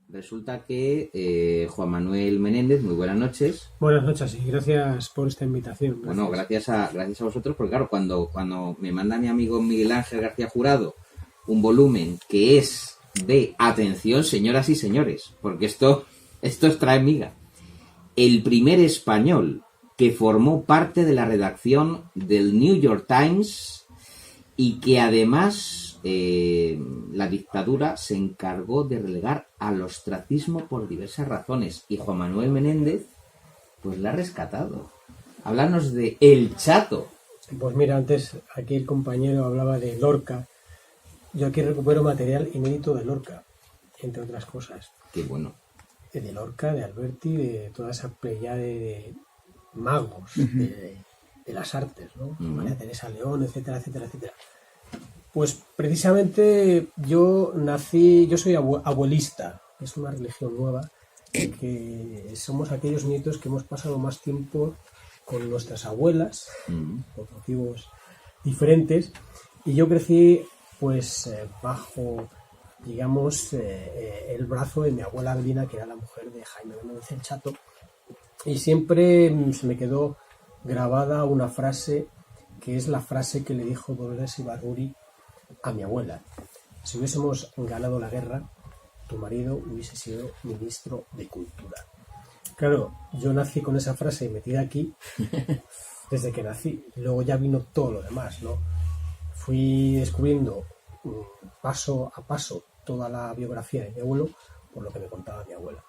Resulta que Juan Manuel Menéndez, muy buenas noches. Buenas noches y gracias por esta invitación. Gracias. Bueno, gracias a vosotros, porque claro, cuando me manda mi amigo Miguel Ángel García Jurado un volumen que es de, atención señoras y señores, porque esto os trae miga, el primer español que formó parte de la redacción del New York Times y que además la dictadura se encargó de relegar al ostracismo por diversas razones, y Juan Manuel Menéndez pues la ha rescatado. Háblanos de El Chato. Pues mira, antes aquí el compañero hablaba de Lorca. Yo aquí recupero material inédito de Lorca, entre otras cosas. Qué bueno. De Lorca, de Alberti, de toda esa playa de magos de las artes, ¿no? María Teresa León, etcétera, etcétera, etcétera. Pues precisamente yo soy abuelista, es una religión nueva, que somos aquellos nietos que hemos pasado más tiempo con nuestras abuelas, por motivos diferentes, y yo crecí pues bajo, digamos, el brazo de mi abuela Avelina, que era la mujer de Jaime Menéndez el Chato, y siempre se me quedó grabada una frase, que es la frase que le dijo Dolores Ibarburu a mi abuela: si hubiésemos ganado la guerra, tu marido hubiese sido ministro de Cultura. Claro, yo nací con esa frase metida aquí desde que nací, y luego ya vino todo lo demás, ¿no? Fui descubriendo paso a paso toda la biografía de mi abuelo por lo que me contaba mi abuela.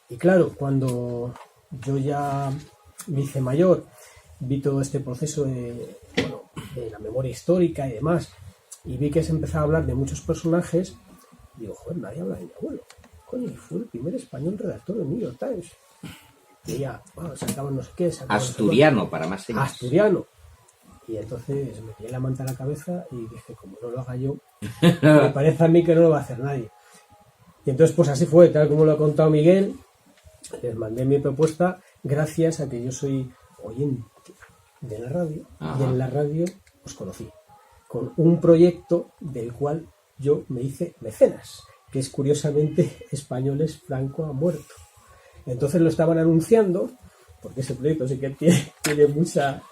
Y claro, cuando yo ya me hice mayor, vi todo este proceso de la memoria histórica y demás, y vi que se empezaba a hablar de muchos personajes, digo, joder, nadie habla de mi abuelo. Coño, fue el primer español redactor del New York Times. Y ya, sacaban no sé qué. Asturiano, no sé para más señas. Asturiano. Y entonces me tiré la manta a la cabeza y dije, como no lo haga yo, me parece a mí que no lo va a hacer nadie. Y entonces pues así fue, tal como lo ha contado Miguel, les mandé mi propuesta gracias a que yo soy oyente de la radio. Ajá. Y en la radio os conocí con un proyecto del cual yo me hice mecenas, que es curiosamente Españoles Franco ha muerto. Entonces lo estaban anunciando, porque ese proyecto sí que tiene mucha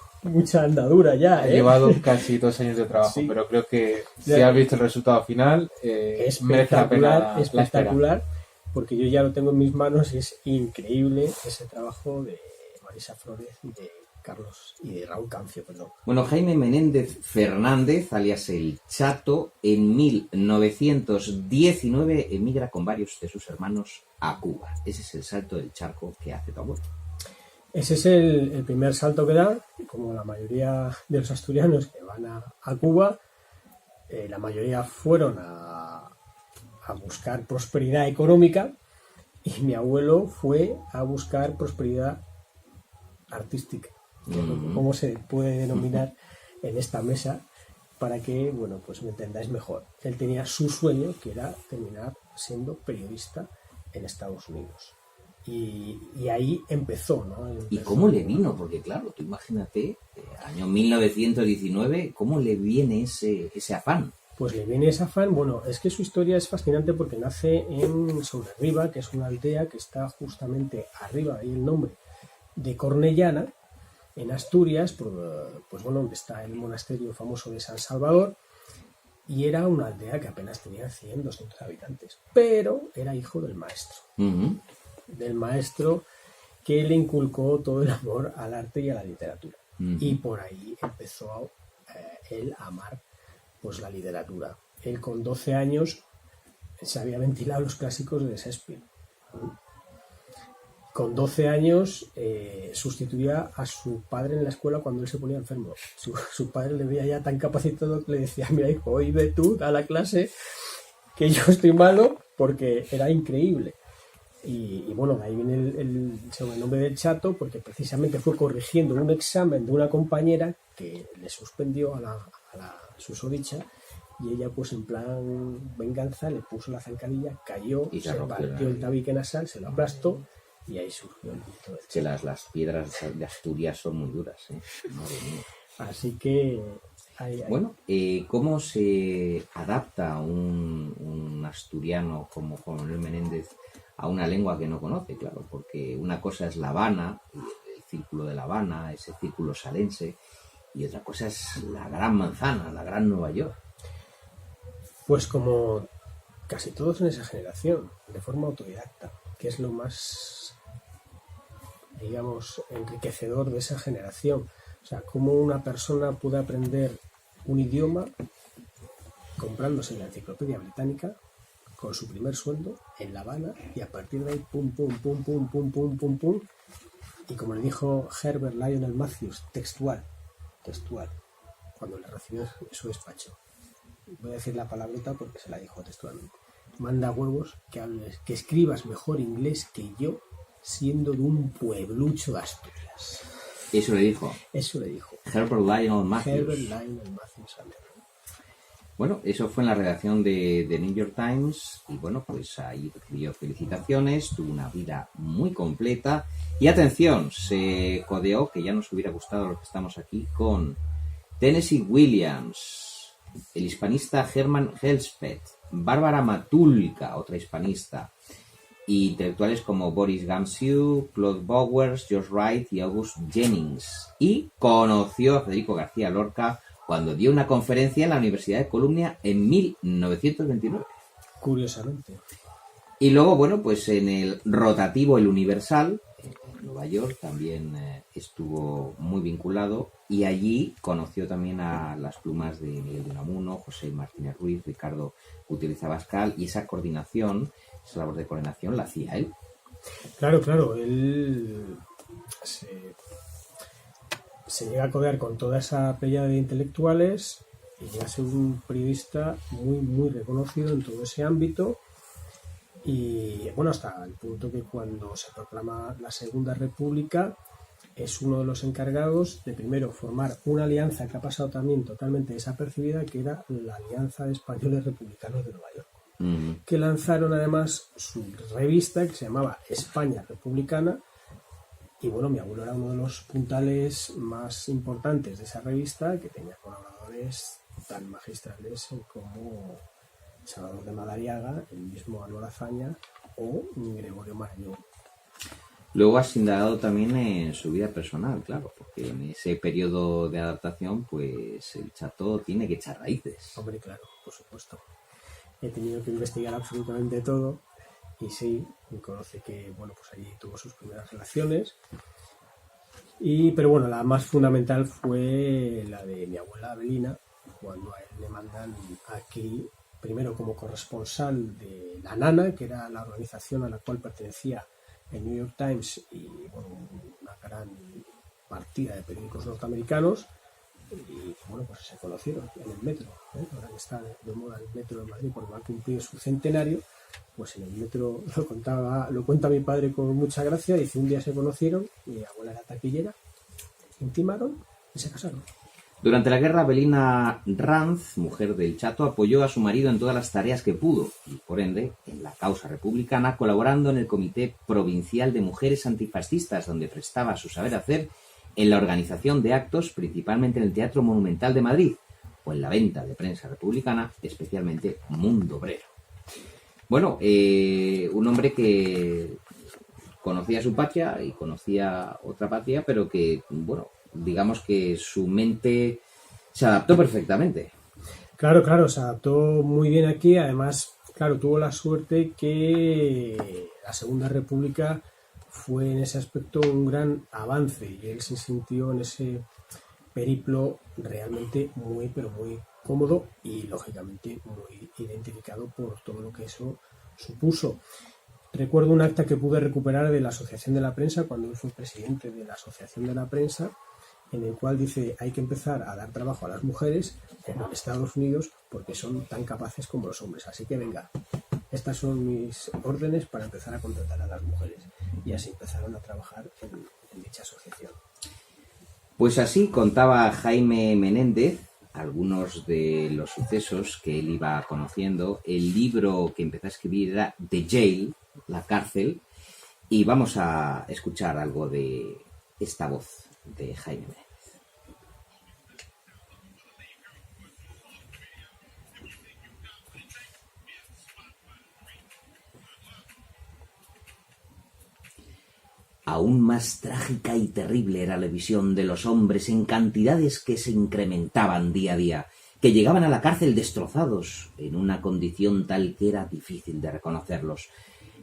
andadura ya. Ha llevado casi 2 años de trabajo, sí. Pero creo que si has visto el resultado final, merece la pena. Espectacular, porque yo ya lo tengo en mis manos y es increíble ese trabajo de Marisa Flores y de Carlos y de Raúl Cancio, perdón. Bueno, Jaime Menéndez Fernández, alias El Chato, en 1919 emigra con varios de sus hermanos a Cuba. Ese es el salto del charco que hace tu abuelo. Ese es el primer salto que da, como la mayoría de los asturianos que van a Cuba, la mayoría fueron a buscar prosperidad económica, y mi abuelo fue a buscar prosperidad artística, como se puede denominar en esta mesa, para que, bueno, pues me entendáis mejor. Él tenía su sueño, que era terminar siendo periodista en Estados Unidos. Y ahí empezó, ¿no? ¿Y cómo le vino? Porque claro, tú imagínate, año 1919, ¿cómo le viene ese afán? Pues le viene ese afán, bueno, es que su historia es fascinante porque nace en Sobrerriba, que es una aldea que está justamente arriba, ahí el nombre, de Cornellana, en Asturias, pues bueno, donde está el monasterio famoso de San Salvador, y era una aldea que apenas tenía 100, 200 habitantes, pero era hijo del maestro. Del maestro que le inculcó todo el amor al arte y a la literatura. Y por ahí empezó él a amar pues la literatura. Él con 12 años se había ventilado los clásicos de Shakespeare. Con 12 años sustituía a su padre en la escuela cuando él se ponía enfermo. Su padre le veía ya tan capacitado que le decía, mira hijo, hoy ve tú a la clase que yo estoy malo, porque era increíble. Y bueno, de ahí viene el sobrenombre del Chato, porque precisamente fue corrigiendo un examen de una compañera que le suspendió a la susodicha, y ella pues en plan venganza le puso la zancadilla, cayó, y se partió el tabique nasal, se lo aplastó y ahí surgió el mito. Que las piedras de Asturias son muy duras, ¿eh? Madre mía. Así que... Bueno, ¿cómo se adapta un asturiano como Juan Manuel Menéndez a una lengua que no conoce? Claro, porque una cosa es La Habana, el círculo de La Habana, ese círculo salense, y otra cosa es la Gran Manzana, la Gran Nueva York. Pues como casi todos en esa generación, de forma autodidacta, que es lo más, digamos, enriquecedor de esa generación. O sea, cómo una persona puede aprender un idioma comprándose la Enciclopedia Británica con su primer sueldo en La Habana, y a partir de ahí pum, pum, pum, pum, pum, pum, pum, pum. Y como le dijo Herbert Lionel Matthews, textual, cuando le recibió en su despacho. Voy a decir la palabrota porque se la dijo textualmente. Manda huevos que escribas mejor inglés que yo, siendo de un pueblucho de Asturias. Eso le dijo. Herbert Lionel Matthews. Bueno, eso fue en la redacción de New York Times, y bueno, pues ahí recibió felicitaciones, tuvo una vida muy completa, y atención, se codeó, que ya nos hubiera gustado los que estamos aquí, con Tennessee Williams, el hispanista Hermann Elspeth, Bárbara Matulka, otra hispanista, y intelectuales como Boris Gamsiu, Claude Bowers, George Wright y August Jennings. Y conoció a Federico García Lorca cuando dio una conferencia en la Universidad de Columbia en 1929. Curiosamente. Y luego, bueno, pues en el rotativo El Universal, en Nueva York, también estuvo muy vinculado, y allí conoció también a las plumas de Miguel de Unamuno, José Martínez Ruiz, Ricardo Gutiérrez Abascal, y esa coordinación, esa labor de coordinación la hacía él. Claro, él se llega a codear con toda esa playa de intelectuales y llega a ser un periodista muy, muy reconocido en todo ese ámbito. Y bueno, hasta el punto que cuando se proclama la Segunda República es uno de los encargados de primero formar una alianza que ha pasado también totalmente desapercibida, que era la Alianza de Españoles Republicanos de Nueva York, que lanzaron además su revista que se llamaba España Republicana. Y bueno, mi abuelo era uno de los puntales más importantes de esa revista, que tenía colaboradores tan magistrales como Salvador de Madariaga, el mismo Álvaro Azaña o Gregorio Marañón. Luego has indagado también en su vida personal, claro, porque en ese periodo de adaptación, pues el chato tiene que echar raíces. Hombre, claro, por supuesto. He tenido que investigar absolutamente todo, y sí, conoce que, bueno, pues allí tuvo sus primeras relaciones. Pero bueno, la más fundamental fue la de mi abuela Abelina, cuando a él le mandan aquí, primero como corresponsal de La Nana, que era la organización a la cual pertenecía el New York Times, y bueno, una gran partida de periódicos norteamericanos, y bueno, pues se conocieron en el metro, ahora que está de moda el metro de Madrid porque va a cumplir su centenario. Pues en el metro lo cuenta mi padre con mucha gracia. Dice, un día se conocieron, mi abuela era taquillera, intimaron y se casaron. Durante la guerra, Abelina Ranz, mujer del chato, apoyó a su marido en todas las tareas que pudo, y por ende, en la causa republicana, colaborando en el Comité Provincial de Mujeres Antifascistas, donde prestaba su saber hacer en la organización de actos, principalmente en el Teatro Monumental de Madrid, o en la venta de prensa republicana, especialmente Mundo Obrero. Bueno, un hombre que conocía su patria y conocía otra patria, pero que, bueno, digamos que su mente se adaptó perfectamente. Claro, se adaptó muy bien aquí. Además, claro, tuvo la suerte que la Segunda República fue en ese aspecto un gran avance, y él se sintió en ese periplo realmente muy, pero muy cómodo y lógicamente muy identificado por todo lo que eso supuso. Recuerdo un acta que pude recuperar de la Asociación de la Prensa cuando él fue presidente de la Asociación de la Prensa, en el cual dice, hay que empezar a dar trabajo a las mujeres en los Estados Unidos porque son tan capaces como los hombres, así que venga, estas son mis órdenes para empezar a contratar a las mujeres. Y así empezaron a trabajar en dicha asociación. Pues así contaba Jaime Menéndez algunos de los sucesos que él iba conociendo. El libro que empezó a escribir era The Jail, la cárcel, y vamos a escuchar algo de esta voz de Jaime Menéndez. Aún más trágica y terrible era la visión de los hombres en cantidades que se incrementaban día a día, que llegaban a la cárcel destrozados, en una condición tal que era difícil de reconocerlos.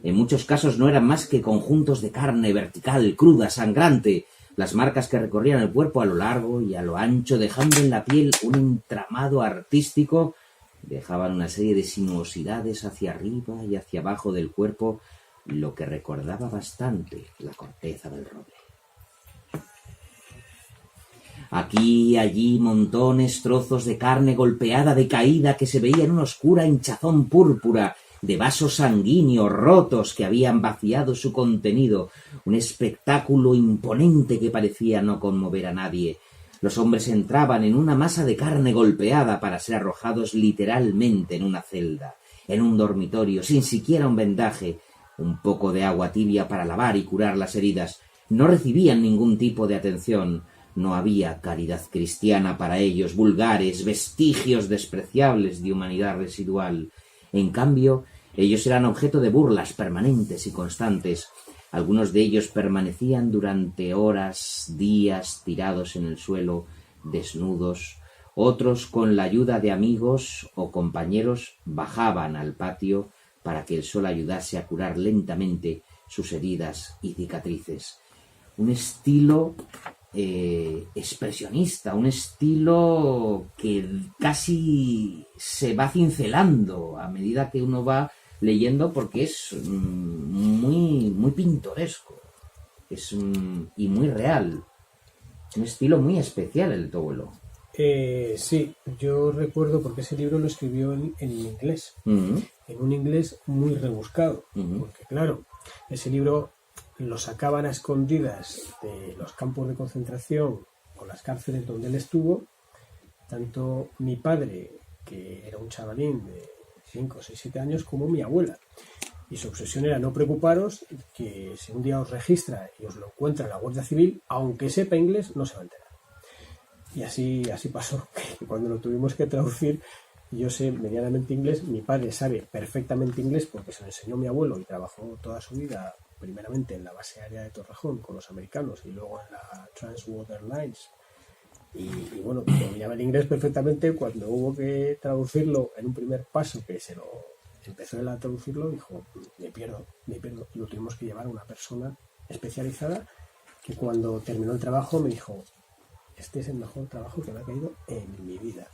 En muchos casos no eran más que conjuntos de carne vertical, cruda, sangrante, las marcas que recorrían el cuerpo a lo largo y a lo ancho, dejando en la piel un entramado artístico, dejaban una serie de sinuosidades hacia arriba y hacia abajo del cuerpo, lo que recordaba bastante la corteza del roble. Aquí y allí montones, trozos de carne golpeada, decaída, que se veía en una oscura hinchazón púrpura, de vasos sanguíneos rotos que habían vaciado su contenido, un espectáculo imponente que parecía no conmover a nadie. Los hombres entraban en una masa de carne golpeada para ser arrojados literalmente en una celda, en un dormitorio, sin siquiera un vendaje, un poco de agua tibia para lavar y curar las heridas. No recibían ningún tipo de atención. No había caridad cristiana para ellos, vulgares, vestigios despreciables de humanidad residual. En cambio, ellos eran objeto de burlas permanentes y constantes. Algunos de ellos permanecían durante horas, días, tirados en el suelo, desnudos. Otros, con la ayuda de amigos o compañeros, bajaban al patio para que el sol ayudase a curar lentamente sus heridas y cicatrices. Un estilo expresionista, un estilo que casi se va cincelando a medida que uno va leyendo, porque es muy, muy pintoresco, y muy real. Un estilo muy especial el Togolo. Sí, yo recuerdo porque ese libro lo escribió en inglés, Uh-huh. en un inglés muy rebuscado, Uh-huh. porque claro, ese libro lo sacaban a escondidas de los campos de concentración o las cárceles donde él estuvo, tanto mi padre, que era un chavalín de 5, 6, 7 años, como mi abuela. Y su obsesión era no preocuparos, que si un día os registra y os lo encuentra la Guardia Civil, aunque sepa inglés, no se va a enterar. Y así pasó, que cuando lo tuvimos que traducir, yo sé medianamente inglés, mi padre sabe perfectamente inglés porque se lo enseñó mi abuelo y trabajó toda su vida, primeramente en la base aérea de Torrejón con los americanos y luego en la Transwater Lines. Y bueno, dominaba el inglés perfectamente. Cuando hubo que traducirlo en un primer paso, que se lo empezó él a traducirlo, dijo, me pierdo. Y lo tuvimos que llevar a una persona especializada que cuando terminó el trabajo me dijo, este es el mejor trabajo que me ha caído en mi vida.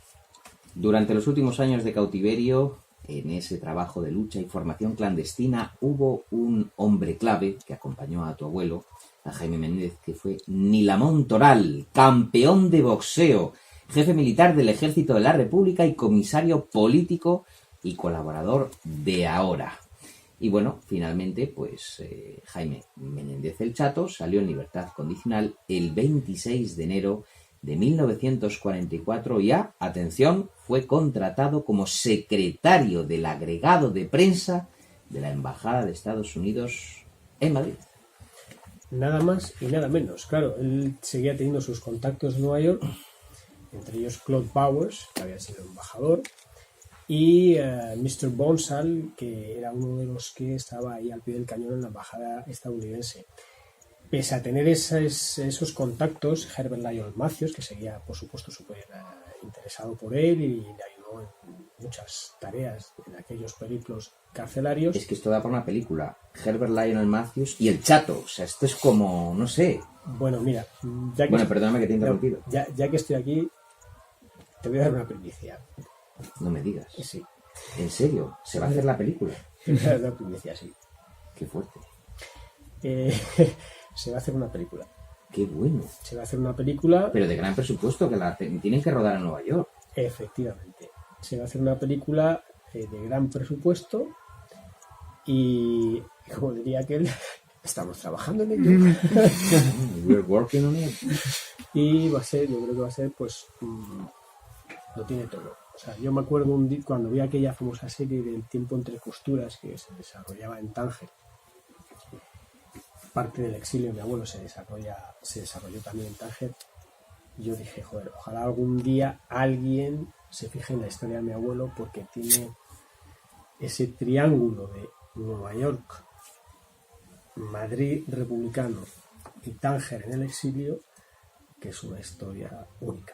Durante los últimos años de cautiverio, en ese trabajo de lucha y formación clandestina, hubo un hombre clave que acompañó a tu abuelo, a Jaime Menéndez, que fue Nilamón Toral, campeón de boxeo, jefe militar del Ejército de la República y comisario político y colaborador de Ahora. Y bueno, finalmente, pues Jaime Menéndez el Chato salió en libertad condicional el 26 de enero de 1944 y, atención, fue contratado como secretario del agregado de prensa de la Embajada de Estados Unidos en Madrid. Nada más y nada menos. Claro, él seguía teniendo sus contactos en Nueva York, entre ellos Claude Bowers, que había sido embajador, y Mr. Bonsall, que era uno de los que estaba ahí al pie del cañón en la embajada estadounidense. Pese a tener esos contactos, Herbert Lyon Matthews, que seguía, por supuesto, súper interesado por él y le ayudó en muchas tareas en aquellos periplos carcelarios. Es que esto da para una película. Herbert Lionel Matthews y el Chato. O sea, esto es como, no sé. Bueno, mira, perdóname que te he interrumpido. Ya que estoy aquí, te voy a dar una primicia. No me digas. Sí. ¿En serio? ¿Se va a hacer la película? Te voy a dar una primicia, sí. Qué fuerte. Se va a hacer una película. Qué bueno. Se va a hacer una película... Pero de gran presupuesto, que tienen que rodar en Nueva York. Efectivamente. Se va a hacer una película de gran presupuesto y, como diría aquel, estamos trabajando en ello. We're working on it. Y va a ser, yo creo que va a ser, pues, lo tiene todo. O sea, yo me acuerdo cuando vi aquella famosa serie del Tiempo entre costuras que se desarrollaba en Tánger. Parte del exilio de mi abuelo se desarrolló también en Tánger. Yo dije, joder, ojalá algún día alguien se fije en la historia de mi abuelo, porque tiene ese triángulo de Nueva York, Madrid republicano y Tánger en el exilio, que es una historia única.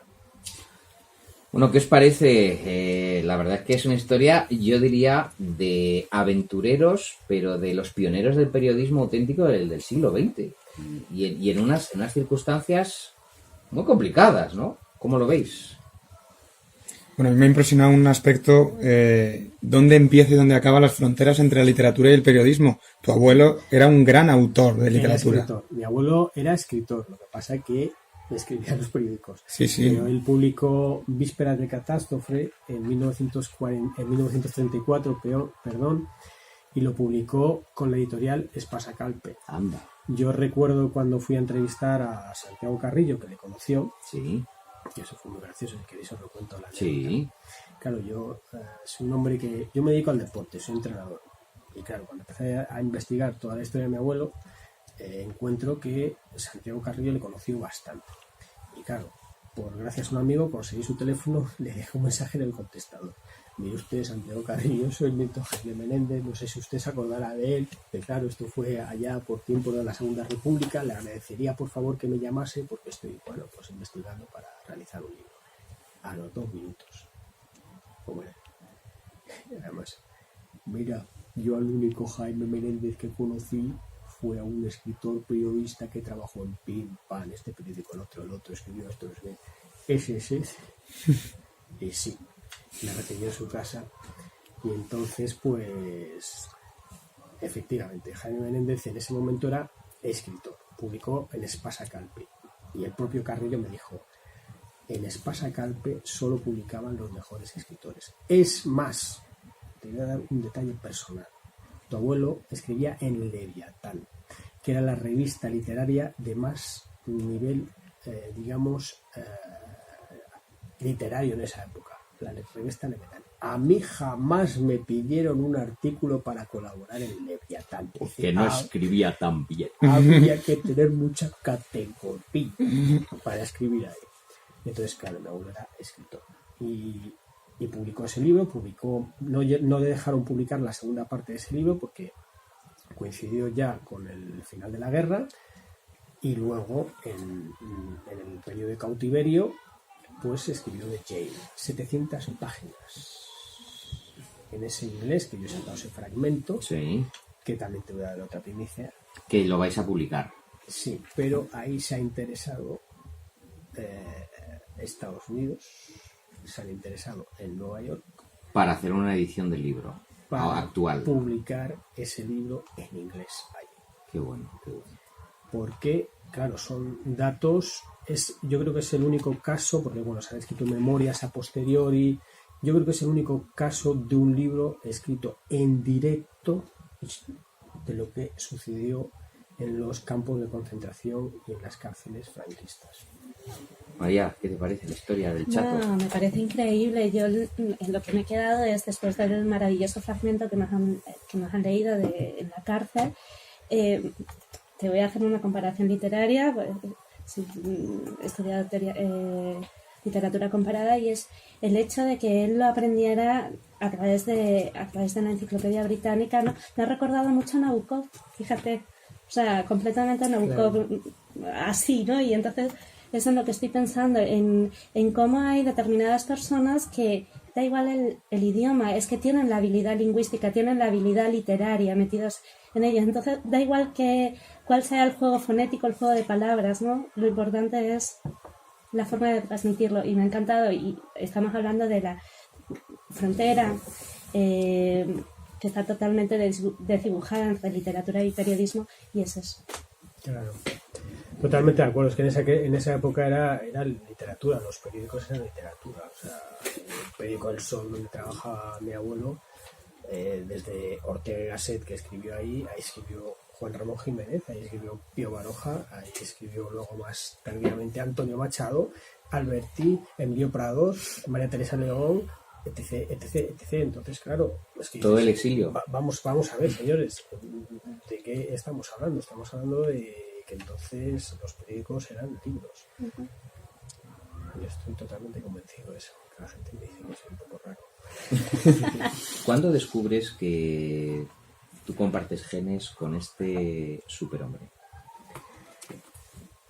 Bueno, ¿qué os parece? La verdad es que es una historia, yo diría, de aventureros, pero de los pioneros del periodismo auténtico del siglo XX. Y en unas circunstancias muy complicadas, ¿no? ¿Cómo lo veis? Bueno, a mí me ha impresionado un aspecto, dónde empieza y dónde acaba las fronteras entre la literatura y el periodismo. Tu abuelo era un gran autor de literatura. Mi abuelo era escritor, lo que pasa es que escribía en los periódicos. Sí, sí. Pero él publicó Vísperas de Catástrofe en 1934, y lo publicó con la editorial Espasa Calpe. Anda. Yo recuerdo cuando fui a entrevistar a Santiago Carrillo, que le conoció. Sí. Y eso fue muy gracioso, si queréis os lo cuento. Sí. Claro, yo soy un hombre que... Yo me dedico al deporte, soy entrenador. Y claro, cuando empecé a investigar toda la historia de mi abuelo, encuentro que Santiago Carrillo le conoció bastante. Y claro, gracias a un amigo conseguí su teléfono, le dejé un mensaje en el contestador. Mire usted, Santiago Carrillo, soy el nieto Jaime Menéndez, no sé si usted se acordará de él, pero claro, esto fue allá por tiempo de la Segunda República, le agradecería por favor que me llamase porque estoy, pues investigando para realizar un libro. A los 2 minutos. Bueno, además, mira, yo al único Jaime Menéndez que conocí fue a un escritor periodista que trabajó en Pim, Pan, este periódico, el otro, escribió esto, ese. Y sí, me recibió en su casa. Y entonces, pues, efectivamente, Jaime Menéndez en ese momento era escritor. Publicó en Espasa Calpe. Y el propio Carrillo me dijo, en Espasa Calpe solo publicaban los mejores escritores. Es más, te voy a dar un detalle personal. Tu abuelo escribía en Leviatán, que era la revista literaria de más nivel, literario en esa época, la revista Leviatán. A mí jamás me pidieron un artículo para colaborar en Leviatán. Porque no escribía tan bien. Había que tener mucha categoría para escribir ahí. Entonces, claro, mi abuelo era escritor. Y publicó ese libro, no le dejaron publicar la segunda parte de ese libro porque coincidió ya con el final de la guerra, y luego en el periodo de cautiverio pues escribió The Jail, 700 páginas en ese inglés, que yo he sacado ese fragmento, sí, que también te voy a dar otra primicia. Que lo vais a publicar. Sí, pero ahí se ha interesado Estados Unidos, se han interesado en Nueva York para hacer una edición del libro actual, publicar ese libro en inglés allí. Qué bueno. Porque, claro, son datos, yo creo que es el único caso, porque bueno, se han escrito memorias a posteriori, yo creo que es el único caso de un libro escrito en directo de lo que sucedió en los campos de concentración y en las cárceles franquistas. María, ¿qué te parece la historia del Chato? No, me parece increíble. Yo en lo que me he quedado es, después del maravilloso fragmento que nos han leído en la cárcel, te voy a hacer una comparación literaria. He estudiado literatura comparada, y es el hecho de que él lo aprendiera a través de la enciclopedia británica. No, me ha recordado mucho a Nabokov, fíjate. O sea, completamente a Nabokov, claro. Así, ¿no? Y entonces es en lo que estoy pensando, en cómo hay determinadas personas que da igual el idioma, es que tienen la habilidad lingüística, tienen la habilidad literaria metidos en ellos. Entonces da igual cuál sea el juego fonético, el juego de palabras, ¿no? Lo importante es la forma de transmitirlo, y me ha encantado. Y estamos hablando de la frontera que está totalmente desdibujada entre literatura y periodismo, y es eso. Claro. Totalmente de acuerdo, es que en esa época era literatura, los periódicos eran literatura. O sea, el periódico El Sol, donde trabajaba mi abuelo, desde Ortega y Gasset, que escribió ahí escribió Juan Ramón Jiménez, ahí escribió Pío Baroja, ahí escribió luego más tardíamente Antonio Machado, Alberti, Emilio Prados, María Teresa León, etc, etc, etc. Entonces, claro, es que todo el exilio. Vamos a ver, señores, ¿de qué estamos hablando? Estamos hablando de que entonces los periódicos eran libros. Uh-huh. Yo estoy totalmente convencido de eso. La gente me dice que soy un poco raro. ¿Cuándo descubres que tú compartes genes con este superhombre?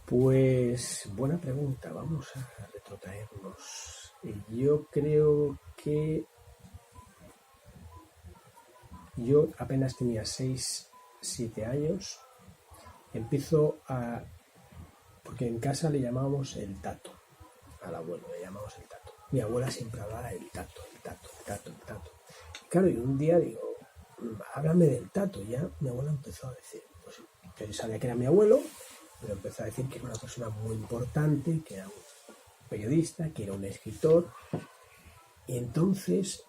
Pues buena pregunta, vamos a retrotraernos. Yo creo que yo apenas tenía 6, 7 años, empiezo a... porque en casa le llamábamos el tato, al abuelo le llamábamos el tato. Mi abuela siempre hablaba del tato, el tato, el tato, el tato. Y claro, y un día digo, háblame del tato. Ya mi abuela empezó a decir, pues yo sabía que era mi abuelo, pero empezó a decir que era una persona muy importante, que era un periodista, que era un escritor. Y entonces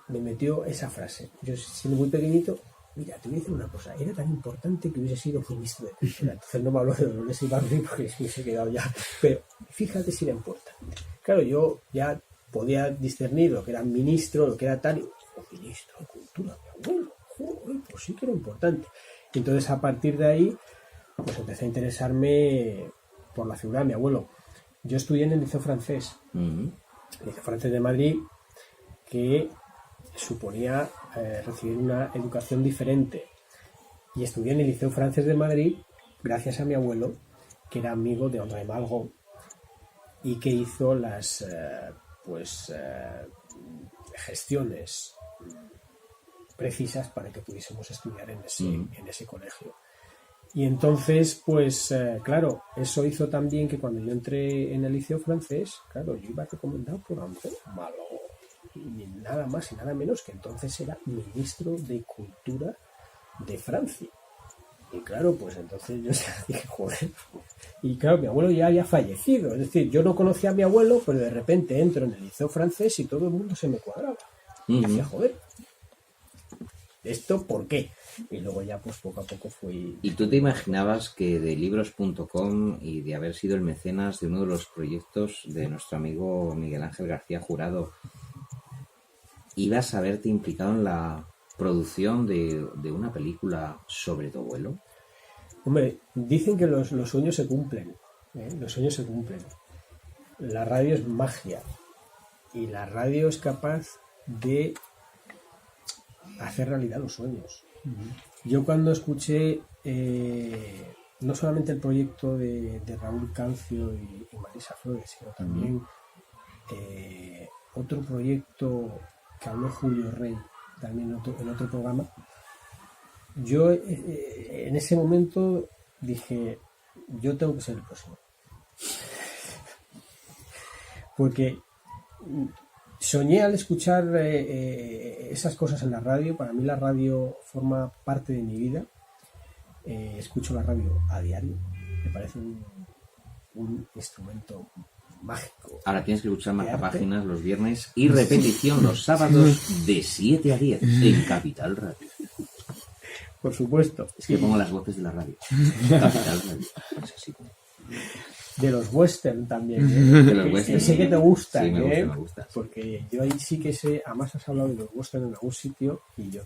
me metió esa frase. Yo, siendo muy pequeñito, mira, te voy a decir una cosa, era tan importante que hubiese sido ministro de Cultura. Entonces no me habló de Dolores Ibarri porque me hubiese quedado ya. Pero fíjate si era importante. Claro, yo ya podía discernir lo que era ministro, lo que era tal, y ministro de Cultura, mi abuelo, joder, pues sí que era importante. Y entonces a partir de ahí, pues empecé a interesarme por la figura de mi abuelo. Yo estudié en el Liceo Francés, el Liceo Francés de Madrid, que suponía recibir una educación diferente. Y estudié en el Liceo Francés de Madrid gracias a mi abuelo, que era amigo de André Malraux, y que hizo las gestiones precisas para que pudiésemos estudiar en ese colegio. Y entonces, pues claro, eso hizo también que cuando yo entré en el Liceo Francés, claro, yo iba recomendado por André Malraux, y nada más y nada menos que entonces era ministro de Cultura de Francia. Y claro, pues entonces yo dije, joder. Y claro, mi abuelo ya había fallecido. Es decir, yo no conocía a mi abuelo, pero de repente entro en el Liceo Francés y todo el mundo se me cuadraba. Y decía, joder, ¿esto por qué? Y luego ya pues poco a poco fui... ¿Y tú te imaginabas que de libros.com y de haber sido el mecenas de uno de los proyectos de nuestro amigo Miguel Ángel García Jurado ibas a verte implicado en la producción de una película sobre tu abuelo? Hombre, dicen que los sueños se cumplen, los sueños se cumplen. La radio es magia y la radio es capaz de hacer realidad los sueños. Yo cuando escuché no solamente el proyecto de Raúl Cancio y Marisa Flores, sino también otro proyecto que habló Julio Rey también en otro programa, yo en ese momento dije, yo tengo que ser el próximo. Porque soñé al escuchar esas cosas en la radio. Para mí la radio forma parte de mi vida. Escucho la radio a diario. Me parece un instrumento mágico. Ahora tienes que escuchar Marcapáginas los viernes y repetición los sábados de 7 a 10 en Capital Radio. Por supuesto. Es que pongo las voces de la radio. Capital Radio. Es así. De los western también. De los western. Sé que te gusta, sí, me gusta. Porque yo ahí sí que sé, además has hablado de los western en algún sitio y yo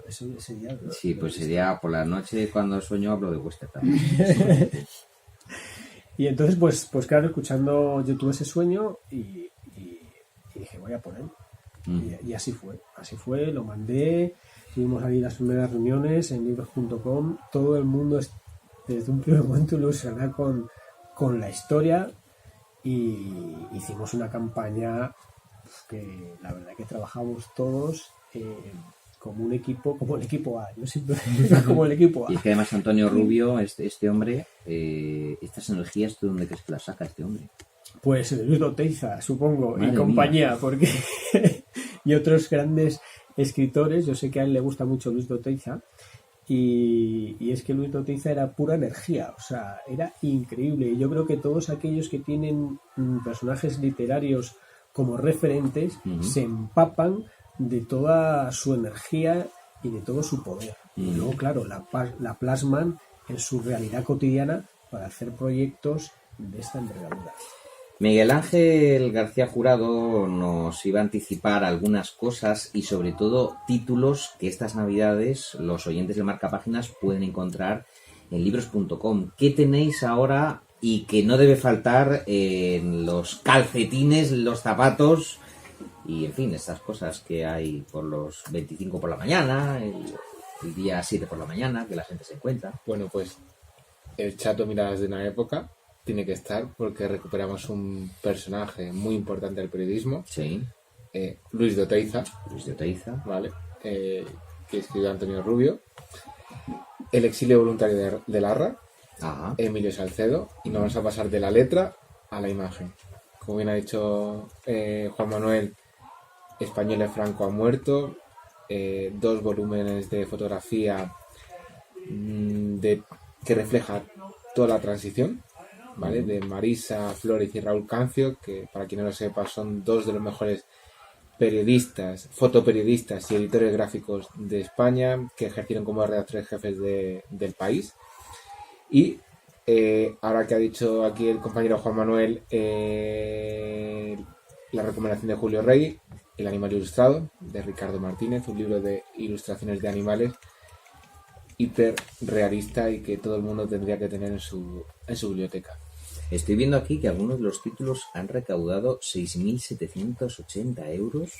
ese día... Sí, pues sería por la noche cuando sueño hablo de western también. Y entonces, pues claro, escuchando, yo tuve ese sueño y dije, voy a poner. Y así fue, lo mandé, tuvimos ahí las primeras reuniones en libros.com, todo el mundo desde un primer momento ilusionado con la historia y hicimos una campaña que la verdad que trabajamos todos como el equipo A, yo siempre como el equipo A. Y es que además Antonio Rubio, este hombre, estas energías, ¿tú dónde crees que las saca este hombre? Pues de Luis Oteiza, supongo, Madre y compañía, mía. Porque y otros grandes escritores. Yo sé que a él le gusta mucho Luis Oteiza y es que Luis Oteiza era pura energía, o sea, era increíble. Y yo creo que todos aquellos que tienen personajes literarios como referentes se empapan de toda su energía y de todo su poder. Y luego, claro, la plasman en su realidad cotidiana para hacer proyectos de esta envergadura. Miguel Ángel García Jurado nos iba a anticipar algunas cosas y sobre todo títulos que estas navidades los oyentes de Marcapáginas pueden encontrar en libros.com. ¿Qué tenéis ahora y que no debe faltar en los calcetines, los zapatos y en fin, estas cosas que hay por los 25 por la mañana, el día 7 por la mañana, que la gente se encuentra? Bueno, pues el Chato Miradas de una época tiene que estar porque recuperamos un personaje muy importante del periodismo. Sí. Luis de Oteiza. Luis de Oteiza. Vale. Que escribió Antonio Rubio. El exilio voluntario de Larra. Ajá. Emilio Salcedo. Y nos vamos a pasar de la letra a la imagen. Como bien ha dicho Juan Manuel, Españoles Franco ha muerto. 2 volúmenes de fotografía que refleja toda la transición. ¿Vale? De Marisa Flores y Raúl Cancio, que para quien no lo sepa son 2 de los mejores periodistas, fotoperiodistas y editores gráficos de España que ejercieron como redactores jefes del país. Y ahora que ha dicho aquí el compañero Juan Manuel, la recomendación de Julio Rey, El animal ilustrado, de Ricardo Martínez, un libro de ilustraciones de animales hiper realista y que todo el mundo tendría que tener en su biblioteca. Estoy viendo aquí que algunos de los títulos han recaudado 6.780 euros.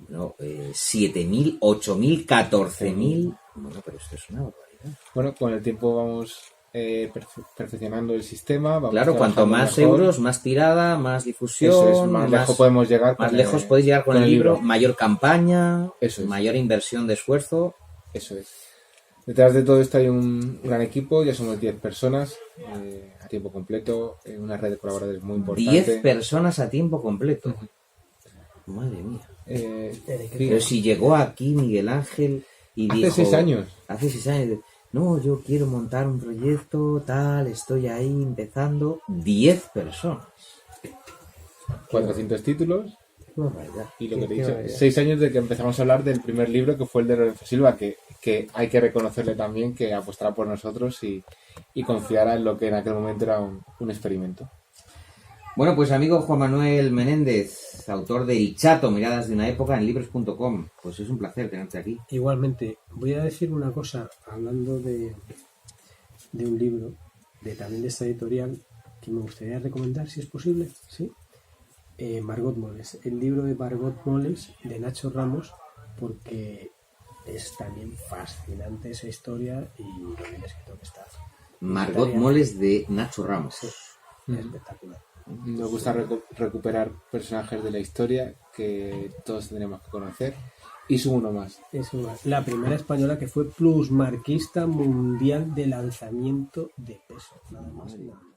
No, 7.000, 8.000, 14.000. Bueno, pero esto es una barbaridad. Bueno, con el tiempo vamos perfeccionando el sistema. Claro, cuanto más mejor euros, más tirada, más difusión. Eso es, más lejos podemos llegar. Más lejos podéis llegar con el libro. Mayor campaña, eso es. Mayor inversión de esfuerzo. Eso es. Detrás de todo esto hay un gran equipo, ya somos 10 personas a tiempo completo, una red de colaboradores muy importante. 10 personas a tiempo completo. Madre mía. Pero si llegó aquí Miguel Ángel y dijo... Hace 6 años. Hace 6 años. No, yo quiero montar un proyecto, tal, estoy ahí empezando. 10 personas. 400 títulos. Barbaridad. Y lo que te he dicho, 6 años de que empezamos a hablar del primer libro, que fue el de Lorenzo Silva, que hay que reconocerle también que apostara por nosotros y confiara en lo que en aquel momento era un experimento. Bueno, pues amigo Juan Manuel Menéndez, autor de El Chato, Miradas de una época en libros.com, pues es un placer tenerte aquí. Igualmente, voy a decir una cosa, hablando de un libro, también de esta editorial, que me gustaría recomendar, si es posible, ¿sí? Margot Moles, el libro de Margot Moles de Nacho Ramos, porque es también fascinante esa historia y lo bien escrito que está. Margot Moles de Nacho Ramos. Sí, es espectacular. Nos gusta recuperar personajes de la historia que todos tendremos que conocer y su uno más. Es la primera española que fue plusmarquista mundial de lanzamiento de peso, nada más y nada menos.